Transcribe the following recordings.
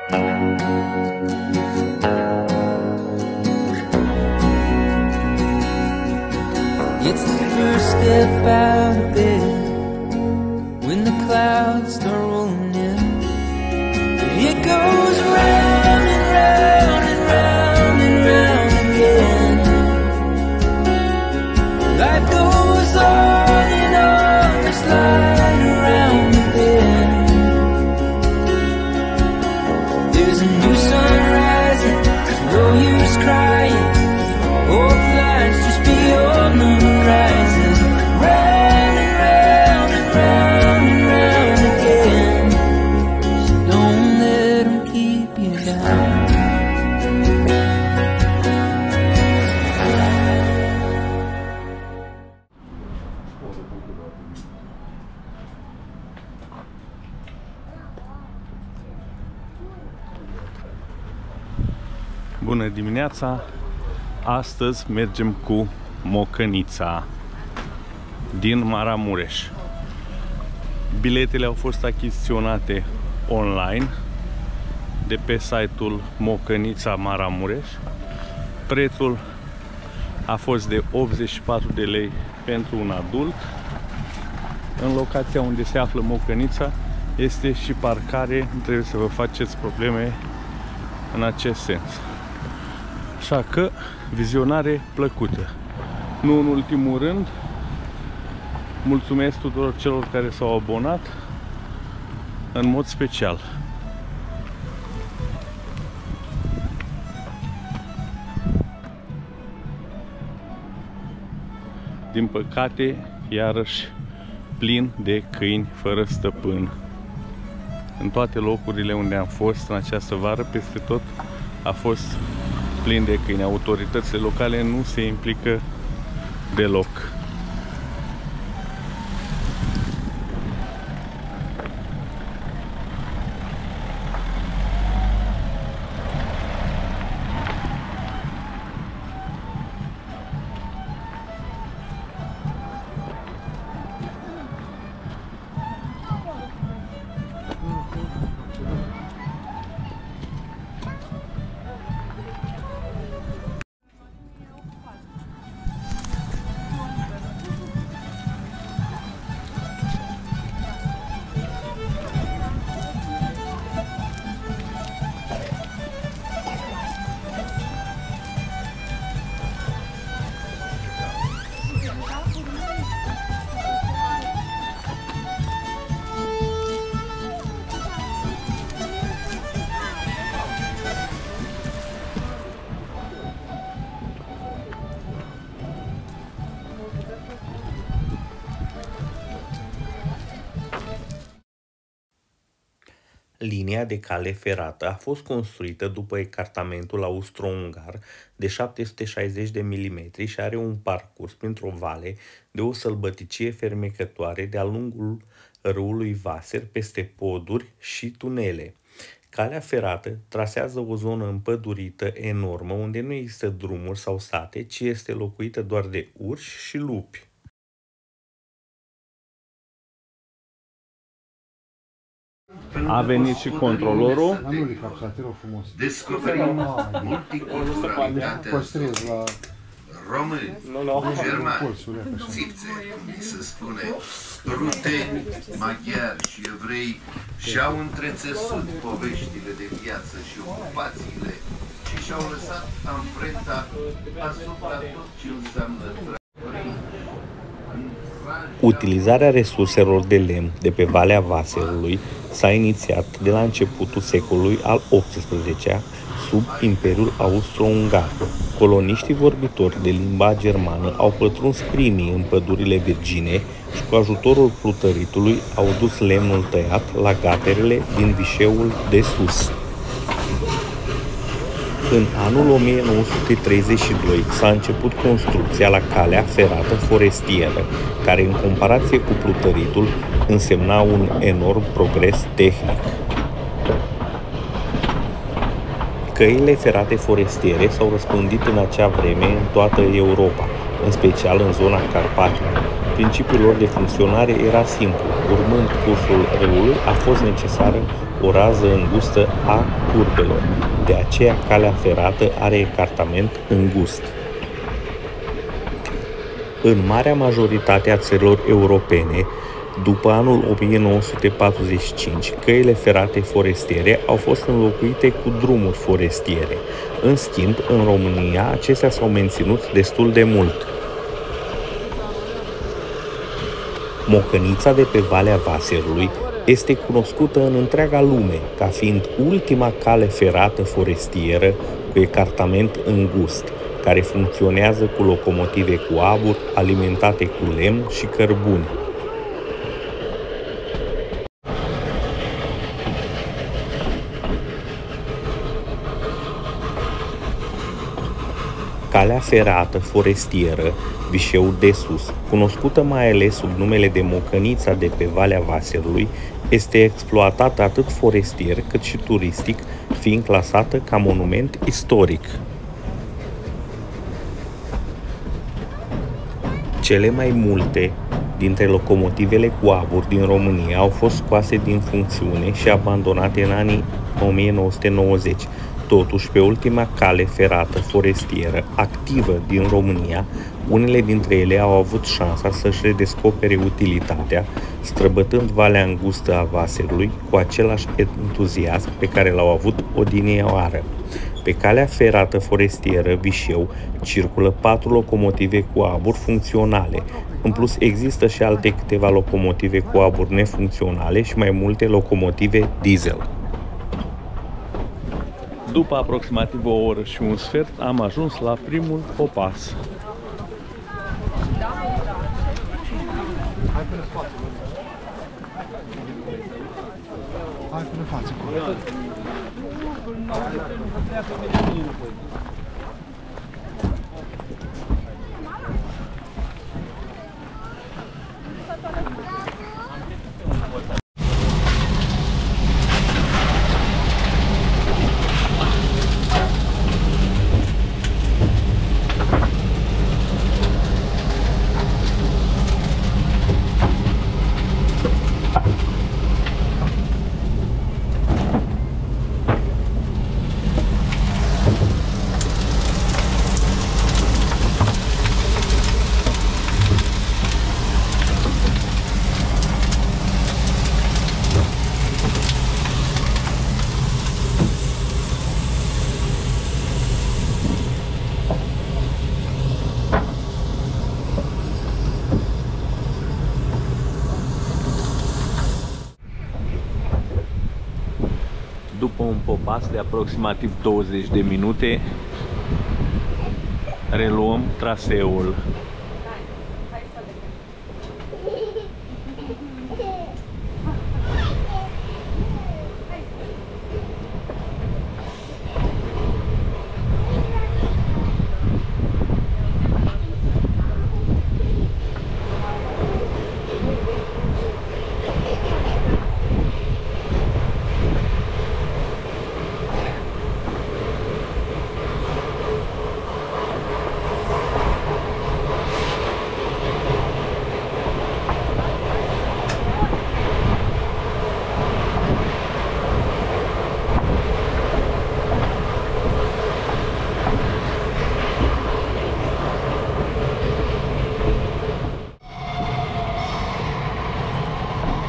It's the first step out of bed when the clouds start rolling in. It goes round and round and round and round again. Life goes on and on, just lying around the bend. There's a new sun rising, there's no use crying. Hope lies just beyond the horizon. Round and round and round and round again. So don't let them keep you down. Bună dimineața! Astăzi mergem cu Mocănița din Maramureș. Biletele au fost achiziționate online de pe site-ul Mocănița Maramureș. Prețul a fost de 84 de lei pentru un adult. În locația unde se află Mocănița este și parcare, nu trebuie să vă faceți probleme în acest sens. Așa că, vizionare plăcută. Nu în ultimul rând, mulțumesc tuturor celor care s-au abonat în mod special. Din păcate, iarăși plin de câini fără stăpân. În toate locurile unde am fost în această vară, peste tot a fost plin de câini. Autoritățile locale nu se implică deloc. Linia de cale ferată a fost construită după ecartamentul austro-ungar de 760 de mm și are un parcurs printr-o vale de o sălbăticie fermecătoare de-a lungul râului Vaser, peste poduri și tunele. Calea ferată trasează o zonă împădurită enormă unde nu există drumuri sau sate, ci este locuită doar de urși și lupi. A venit și controlorul. Descoperim multiculturalitatea români, germani, țipțe, se spune, ruteni, maghiari și evrei și-au întrețesut poveștile de viață și ocupațiile și și-au lăsat amprenta asupra tot ce înseamnă trăire. Utilizarea resurselor de lemn de pe Valea Vaserului s-a inițiat de la începutul secolului al XVIII-lea, sub Imperiul Austro-Ungar. Coloniștii vorbitori de limba germană au pătruns primii în pădurile virgine și cu ajutorul plutăritului au dus lemnul tăiat la gaterele din Vișeul de Sus. În anul 1932 s-a început construcția la calea ferată forestieră, care în comparație cu plutăritul însemna un enorm progres tehnic. Căile ferate forestiere s-au răspândit în acea vreme în toată Europa, în special în zona Carpatilor. Principiul lor de funcționare era simplu. Urmând cursul râului, a fost necesară o rază îngustă a curbelor. De aceea, calea ferată are ecartament îngust. În marea majoritate a țărilor europene, după anul 1945, căile ferate forestiere au fost înlocuite cu drumuri forestiere. În schimb, în România, acestea s-au menținut destul de mult. Mocănița de pe Valea Vaserului este cunoscută în întreaga lume ca fiind ultima cale ferată forestieră cu ecartament îngust, care funcționează cu locomotive cu abur alimentate cu lemn și cărbuni. Calea ferată forestieră Vișeu de Sus, cunoscută mai ales sub numele de Mocănița de pe Valea Vaserului, este exploatată atât forestier cât și turistic, fiind clasată ca monument istoric. Cele mai multe dintre locomotivele cu abur din România au fost scoase din funcțiune și abandonate în anii 1990. Totuși, pe ultima cale ferată forestieră activă din România, unele dintre ele au avut șansa să-și redescopere utilitatea, străbătând Valea Îngustă a Vaserului cu același entuziasm pe care l-au avut odinioară. Pe calea ferată forestieră Vișeu circulă 4 locomotive cu abur funcționale. În plus, există și alte câteva locomotive cu abur nefuncționale și mai multe locomotive diesel. După aproximativ o oră și un sfert, am ajuns la primul popas. Hai până față. După un popas de aproximativ 20 de minute, reluăm traseul.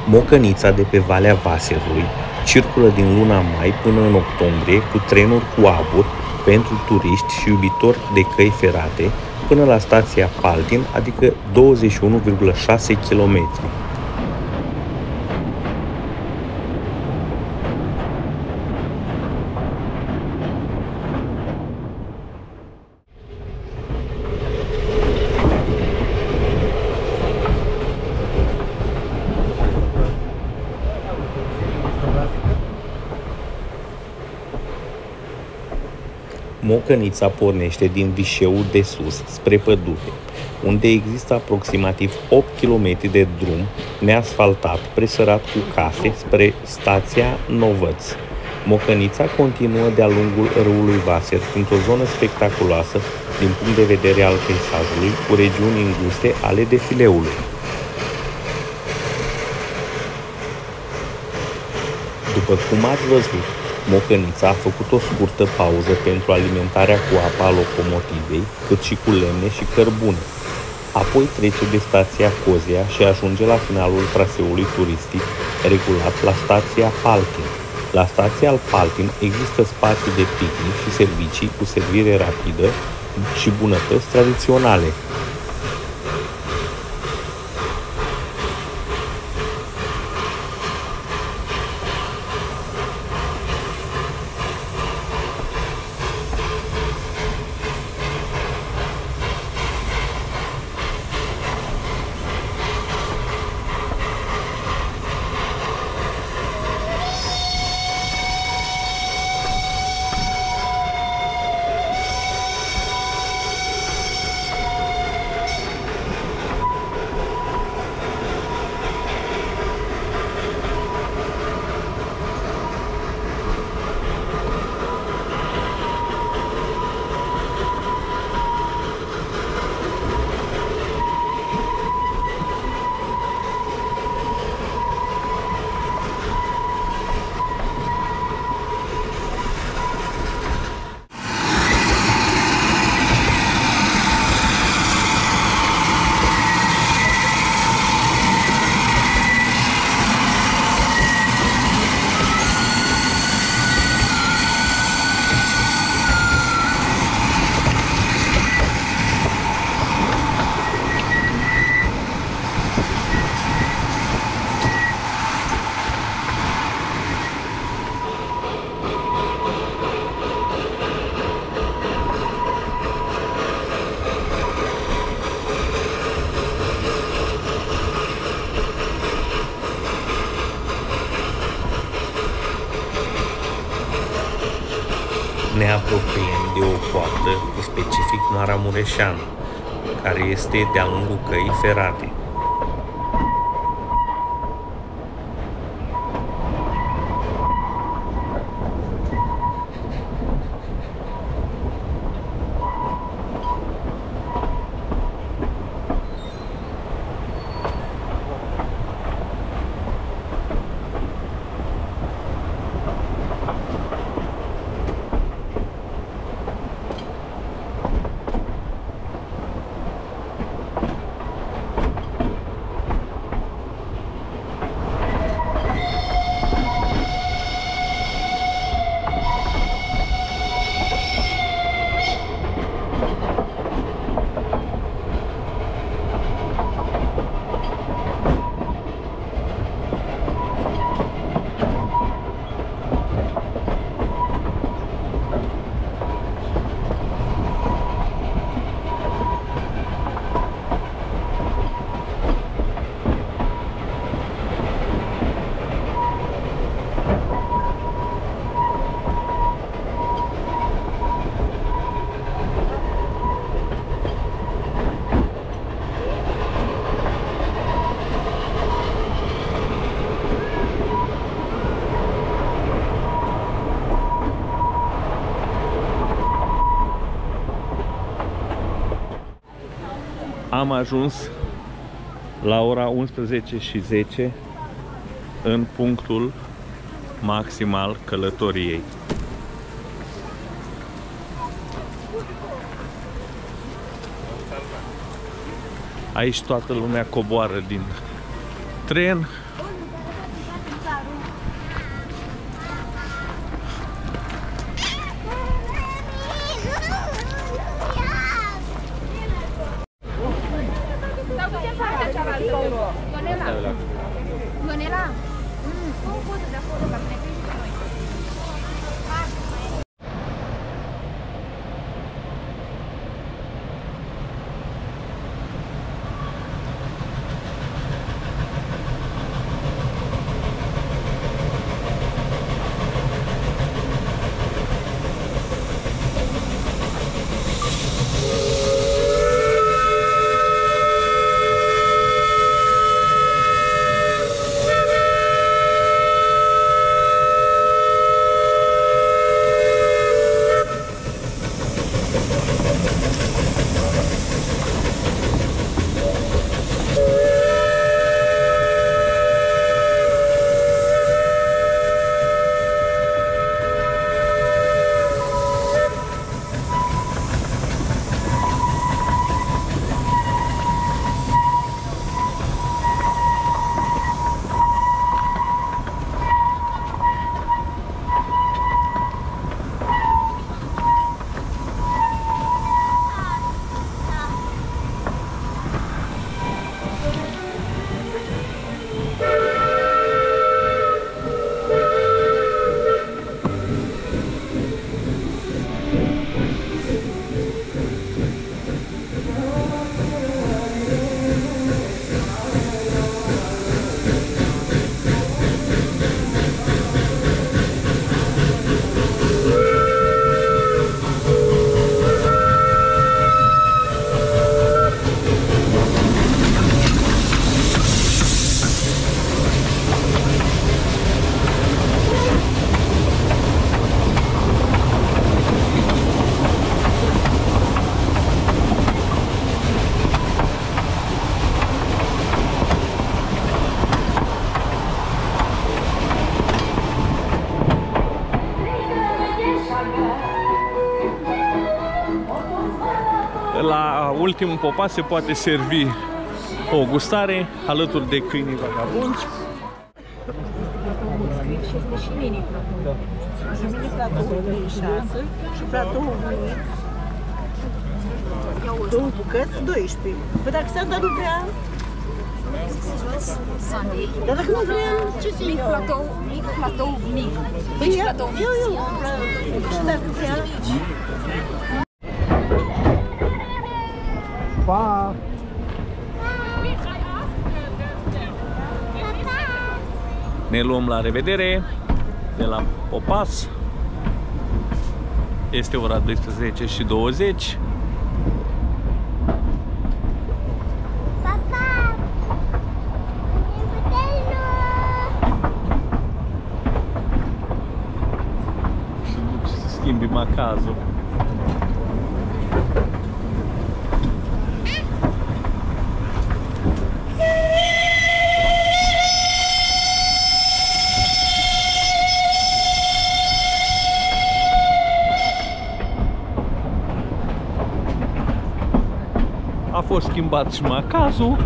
Mocănița de pe Valea Vaserului circulă din luna mai până în octombrie cu trenuri cu abur pentru turiști și iubitori de căi ferate până la stația Paltin, adică 21,6 km. Mocănița pornește din Vișeu de Sus spre pădure, unde există aproximativ 8 km de drum neasfaltat presărat cu case spre stația Novăț. Mocănița continuă de-a lungul râului Vaser printr-o zonă spectaculoasă din punct de vedere al peisajului, cu regiuni înguste ale defileului. După cum ați văzut, Mocănița a făcut o scurtă pauză pentru alimentarea cu apă a locomotivei, cât și cu lemne și cărbune. Apoi trece de stația Cozia și ajunge la finalul traseului turistic regulat la stația Paltin. La stația Paltin există spațiu de picnic și servicii cu servire rapidă și bunătăți tradiționale. Ne apropiem de o poartă cu specific maramureșean, care este de-a lungul căii ferate. Am ajuns la ora 11:10 în punctul maxim al călătoriei. Aici toată lumea coboară din tren. la ultimul popas se poate servi o gustare alături de câinii vagabonzi. Și este și mini platou. Și mini platou 6 și platou 2 bucăți 12. Păi dacă Sanda nu vrea... Sandy. Dar dacă nu vrea, ce să Mic platou mic. Deci platou mic. Eu. Și dacă vrea... Pa! Ne luăm la revedere de la popas. Este ora 12:20. Schimbi macazul. A fost schimbat și macazul.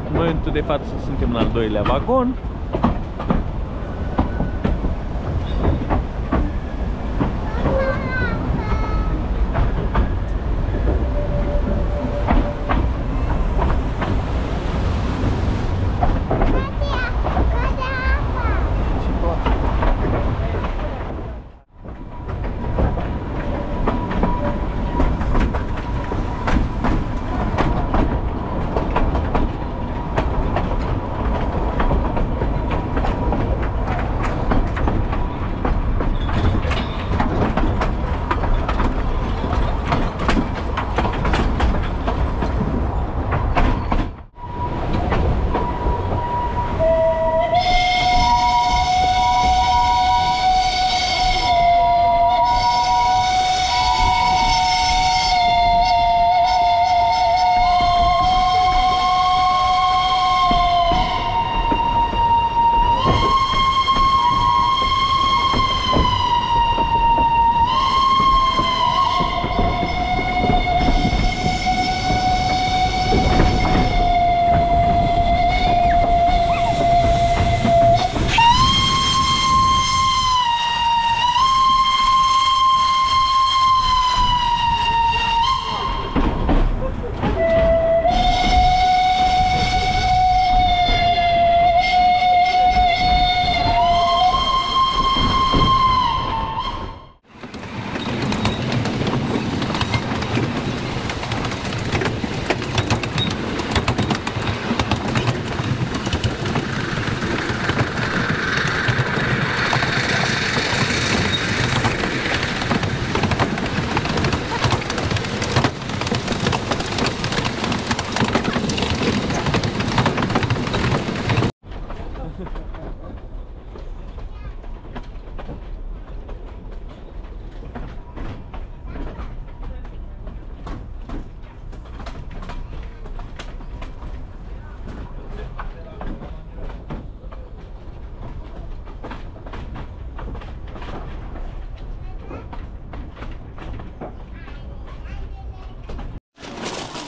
În momentul de față suntem în al doilea vagon.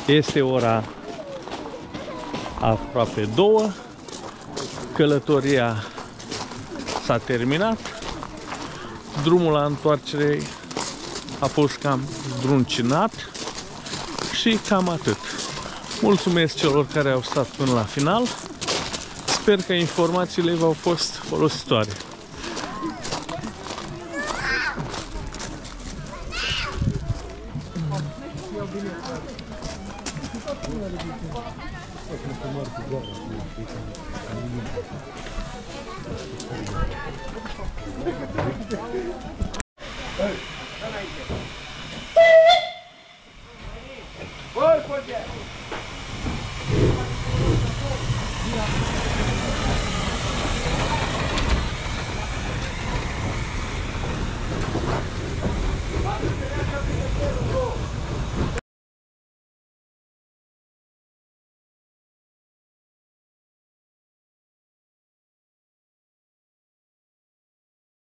Este ora aproape 2. Călătoria s-a terminat. Drumul la întoarcere a fost cam zdruncinat și cam atât. Mulțumesc celor care au stat până la final. Sper că informațiile v-au fost folositoare. Hey!